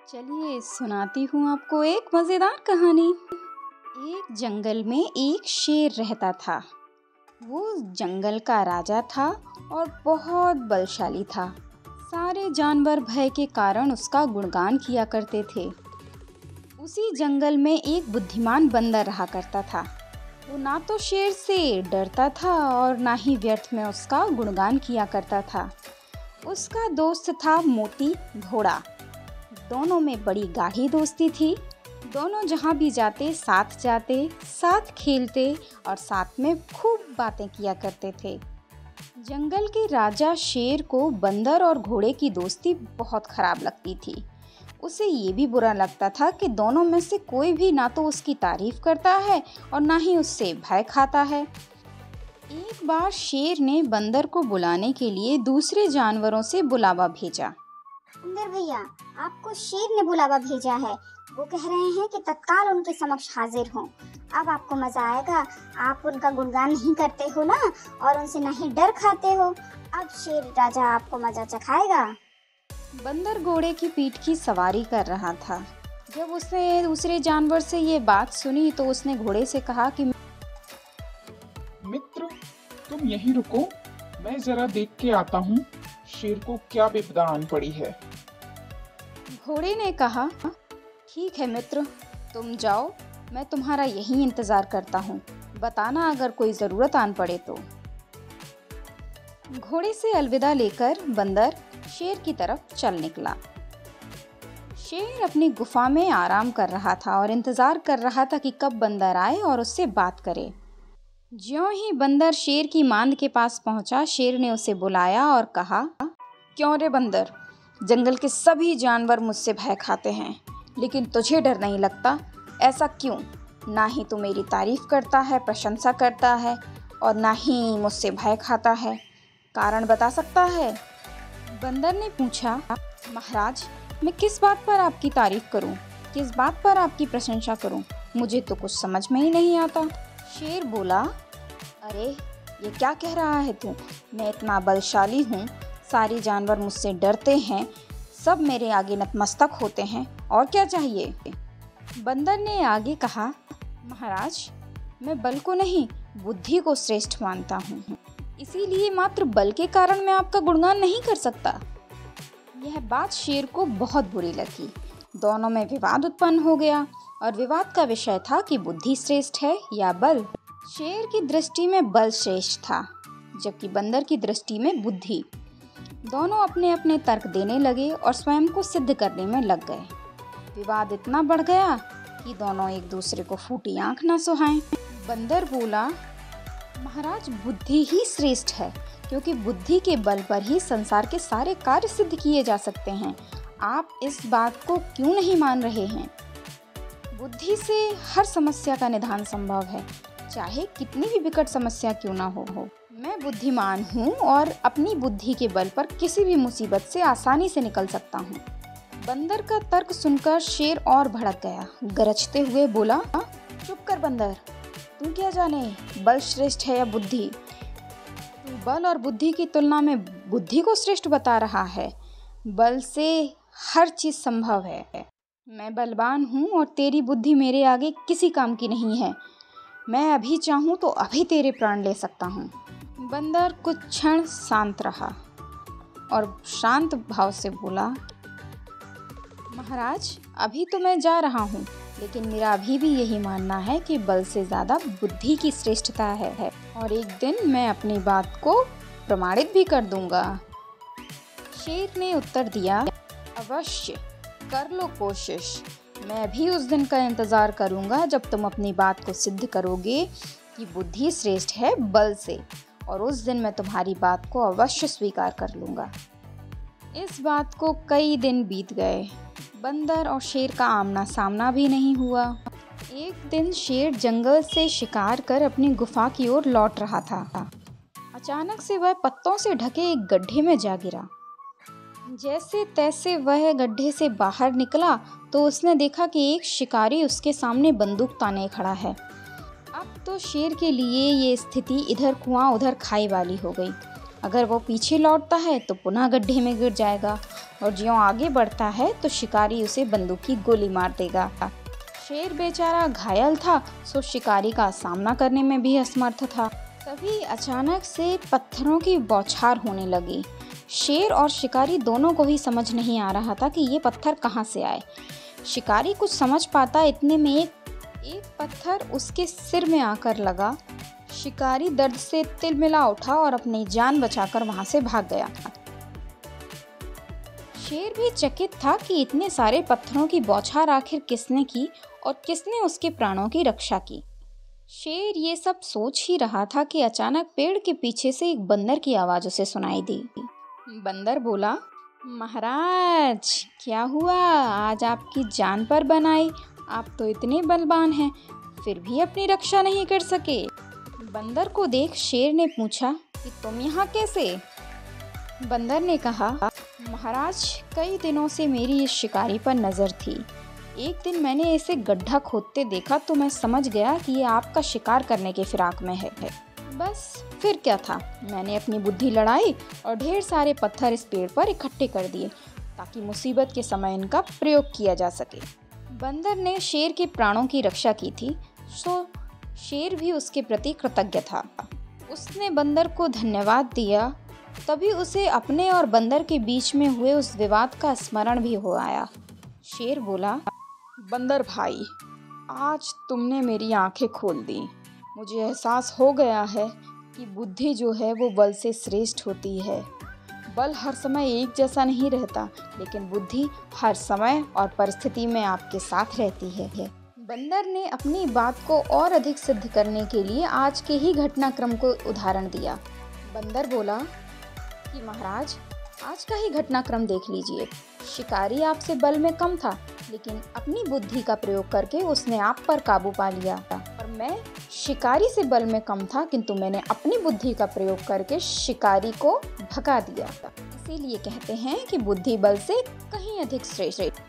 चलिए सुनाती हूँ आपको एक मज़ेदार कहानी। एक जंगल में एक शेर रहता था। वो जंगल का राजा था और बहुत बलशाली था। सारे जानवर भय के कारण उसका गुणगान किया करते थे। उसी जंगल में एक बुद्धिमान बंदर रहा करता था। वो ना तो शेर से डरता था और ना ही व्यर्थ में उसका गुणगान किया करता था। उसका दोस्त था मोती घोड़ा। दोनों में बड़ी गाढ़ी दोस्ती थी। दोनों जहाँ भी जाते, साथ खेलते और साथ में खूब बातें किया करते थे। जंगल के राजा शेर को बंदर और घोड़े की दोस्ती बहुत खराब लगती थी। उसे ये भी बुरा लगता था कि दोनों में से कोई भी ना तो उसकी तारीफ करता है और ना ही उससे भय खाता है। एक बार शेर ने बंदर को बुलाने के लिए दूसरे जानवरों से बुलावा भेजा। बंदर भैया, आपको शेर ने बुलावा भेजा है। वो कह रहे हैं कि तत्काल उनके समक्ष हाजिर हों। अब आपको मजा आएगा। आप उनका गुणगान नहीं करते हो ना, और उनसे नहीं डर खाते हो। अब शेर राजा आपको मजा चखाएगा। बंदर घोड़े की पीठ की सवारी कर रहा था। जब उसने दूसरे जानवर से ये बात सुनी तो उसने घोड़े से कहा कि मित्र, तुम यहीं रुको, मैं जरा देख के आता हूँ शेर को क्या विपदा आन पड़ी है। घोड़े ने कहा, ठीक है मित्र, तुम जाओ, मैं तुम्हारा यहीं इंतजार करता हूँ। बताना अगर कोई जरूरत आन पड़े तो। घोड़े से अलविदा लेकर बंदर शेर की तरफ चल निकला। शेर अपनी गुफा में आराम कर रहा था और इंतजार कर रहा था कि कब बंदर आए और उससे बात करे। ज्यों ही बंदर शेर की मांद के पास पहुंचा, शेर ने उसे बुलाया और कहा, क्यों रे बंदर, जंगल के सभी जानवर मुझसे भय खाते हैं, लेकिन तुझे डर नहीं लगता, ऐसा क्यों? ना ही तू मेरी तारीफ करता है, प्रशंसा करता है और ना ही मुझसे भय खाता है। कारण बता सकता है? बंदर ने पूछा, महाराज, मैं किस बात पर आपकी तारीफ करूं, किस बात पर आपकी प्रशंसा करूं? मुझे तो कुछ समझ में ही नहीं आता। शेर बोला, अरे ये क्या कह रहा है तू? मैं इतना बलशाली हूँ, सारे जानवर मुझसे डरते हैं, सब मेरे आगे नतमस्तक होते हैं, और क्या चाहिए? बंदर ने आगे कहा, महाराज, मैं बल को नहीं, बुद्धि को श्रेष्ठ मानता हूँ, इसीलिए मात्र बल के कारण मैं आपका गुणगान नहीं कर सकता। यह बात शेर को बहुत बुरी लगी। दोनों में विवाद उत्पन्न हो गया और विवाद का विषय था कि बुद्धि श्रेष्ठ है या बल। शेर की दृष्टि में बल श्रेष्ठ था, जबकि बंदर की दृष्टि में बुद्धि। दोनों अपने अपने तर्क देने लगे और स्वयं को सिद्ध करने में लग गए। विवाद इतना बढ़ गया कि दोनों एक दूसरे को फूटी आंख न सुहाएं। बंदर बोला, महाराज, बुद्धि ही श्रेष्ठ है, क्योंकि बुद्धि के बल पर ही संसार के सारे कार्य सिद्ध किए जा सकते हैं। आप इस बात को क्यों नहीं मान रहे हैं? बुद्धि से हर समस्या का निदान संभव है, चाहे कितनी भी विकट समस्या क्यों ना हो। मैं बुद्धिमान हूँ और अपनी बुद्धि के बल पर किसी भी मुसीबत से आसानी से निकल सकता हूँ। बंदर का तर्क सुनकर शेर और भड़क गया। गरजते हुए बोला, चुप कर बंदर, तू क्या जाने बल श्रेष्ठ है या बुद्धि? तू बल और बुद्धि की तुलना में बुद्धि को श्रेष्ठ बता रहा है। बल से हर चीज संभव है। मैं बलवान हूँ और तेरी बुद्धि मेरे आगे किसी काम की नहीं है। मैं अभी चाहूँ तो अभी तेरे प्राण ले सकता हूँ। बंदर कुछ क्षण शांत रहा और शांत भाव से बोला, महाराज, अभी तो मैं जा रहा हूँ, लेकिन मेरा अभी भी यही मानना है कि बल से ज़्यादा बुद्धि की श्रेष्ठता है और एक दिन मैं अपनी बात को प्रमाणित भी कर दूंगा। शेर ने उत्तर दिया, अवश्य कर लो कोशिश। मैं भी उस दिन का इंतज़ार करूंगा जब तुम अपनी बात को सिद्ध करोगे कि बुद्धि श्रेष्ठ है बल से, और उस दिन मैं तुम्हारी बात को अवश्य स्वीकार कर लूँगा। इस बात को कई दिन बीत गए। बंदर और शेर का आमना सामना भी नहीं हुआ। एक दिन शेर जंगल से शिकार कर अपनी गुफा की ओर लौट रहा था। अचानक से वह पत्तों से ढके एक गड्ढे में जा गिरा। जैसे तैसे वह गड्ढे से बाहर निकला तो उसने देखा कि एक शिकारी उसके सामने बंदूक ताने खड़ा है। अब तो शेर के लिए ये स्थिति इधर कुआं उधर खाई वाली हो गई। अगर वो पीछे लौटता है तो पुनः गड्ढे में गिर जाएगा और ज्यों आगे बढ़ता है तो शिकारी उसे बंदूक की गोली मार देगा। शेर बेचारा घायल था, सो शिकारी का सामना करने में भी असमर्थ था। तभी अचानक से पत्थरों की बौछार होने लगी। शेर और शिकारी दोनों को ही समझ नहीं आ रहा था कि ये पत्थर कहाँ से आए। शिकारी कुछ समझ पाता इतने में एक पत्थर उसके सिर में आकर लगा। शिकारी दर्द से तिलमिला उठा और अपनी जान बचाकर वहां से भाग गया। शेर भी चकित था कि इतने सारे पत्थरों की बौछार आखिर किसने की और किसने उसके प्राणों की रक्षा की। शेर ये सब सोच ही रहा था कि अचानक पेड़ के पीछे से एक बंदर की आवाज उसे सुनाई दी। बंदर बोला, महाराज क्या हुआ, आज आपकी जान पर बनाई। आप तो इतने बलवान हैं, फिर भी अपनी रक्षा नहीं कर सके। बंदर को देख शेर ने पूछा कि तुम यहाँ कैसे? बंदर ने कहा, महाराज कई दिनों से मेरी इस शिकारी पर नज़र थी। एक दिन मैंने इसे गड्ढा खोदते देखा तो मैं समझ गया कि ये आपका शिकार करने के फिराक में है। बस फिर क्या था, मैंने अपनी बुद्धि लड़ाई और ढेर सारे पत्थर इस पेड़ पर इकट्ठे कर दिए ताकि मुसीबत के समय इनका प्रयोग किया जा सके। बंदर ने शेर के प्राणों की रक्षा की थी, सो शेर भी उसके प्रति कृतज्ञ था। उसने बंदर को धन्यवाद दिया। तभी उसे अपने और बंदर के बीच में हुए उस विवाद का स्मरण भी हो आया। शेर बोला, बंदर भाई, आज तुमने मेरी आंखें खोल दी। मुझे एहसास हो गया है कि बुद्धि जो है वो बल से श्रेष्ठ होती है। बल हर समय एक जैसा नहीं रहता, लेकिन बुद्धि हर समय और परिस्थिति में आपके साथ रहती है। बंदर ने अपनी बात को और अधिक सिद्ध करने के लिए आज के ही घटनाक्रम को उदाहरण दिया। बंदर बोला कि महाराज, आज का ही घटनाक्रम देख लीजिए। शिकारी आपसे बल में कम था, लेकिन अपनी बुद्धि का प्रयोग करके उसने आप पर काबू पा लिया। और मैं शिकारी से बल में कम था, किंतु मैंने अपनी बुद्धि का प्रयोग करके शिकारी को भगा दिया। इसीलिए कहते हैं कि बुद्धि बल से कहीं अधिक श्रेष्ठ।